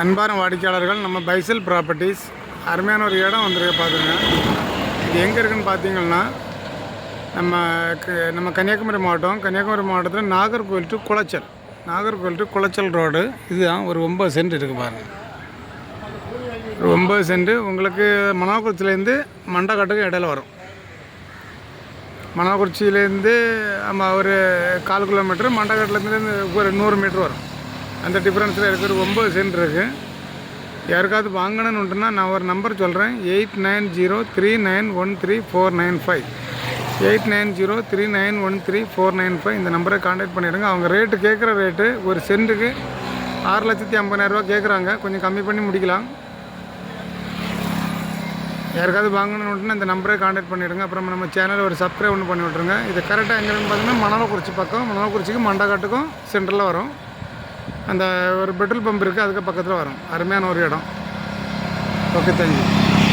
அன்பான வாடிக்கையாளர்கள், நம்ம பைசல் ப்ராப்பர்ட்டிஸ் அருமையான ஒரு இடம் வந்துருக்கு. பார்த்துங்க, இது எங்கே இருக்குதுன்னு பார்த்தீங்கன்னா, நம்ம கன்னியாகுமரி மாவட்டத்தில் நாகர்கோவில் டு குளச்சல் ரோடு. இதுதான் ஒரு 9 சென்ட் இருக்குது பாருங்கள். ஒரு 9 சென்ட் உங்களுக்கு மணாக்குறிச்சியிலேருந்து மண்டக்காட்டுக்கு இடையில வரும். மணாக்குறிச்சியிலேருந்து ஒரு 1/4 கிலோமீட்டர், மண்டக்காட்டிலேருந்து ஒரு 100 மீட்டர் வரும். அந்த டிஃப்ரென்ஸில் இருக்கிற 9 சென்ட் இருக்குது. யாருக்காவது வாங்கணுன்னு உண்டுன்னா நான் ஒரு நம்பர் சொல்கிறேன், 8903913495. 8903913495. இந்த நம்பரை கான்டாக்ட் பண்ணிவிடுங்க. அவங்க ரேட்டு கேட்குற ரேட்டு ஒரு சென்ட்டுக்கு 6,50,000 கேட்குறாங்க. கொஞ்சம் கம்மி பண்ணி முடிக்கலாம். யாருக்காவது வாங்கணுன்னு உண்டுன்னா இந்த நம்பரை கான்டாக்ட் பண்ணிவிடுங்க. அப்புறம் நம்ம சேனலை ஒரு சப்ஸ்கிரைப் ஒன்று பண்ணி விட்ருங்க. இது கரெக்டாக எங்கேன்னு பார்த்தீங்கன்னா மணாலக்குறிச்சி பக்கம். மணாலக்குறிச்சிக்கும் மண்டக்காட்டுக்கும் சென்டரில் வரும். அந்த ஒரு பெட்ரோல் பம்ப் இருக்குது, அதுக்கு பக்கத்தில் வரும். அருமையான ஒரு இடம். Okay, thank you.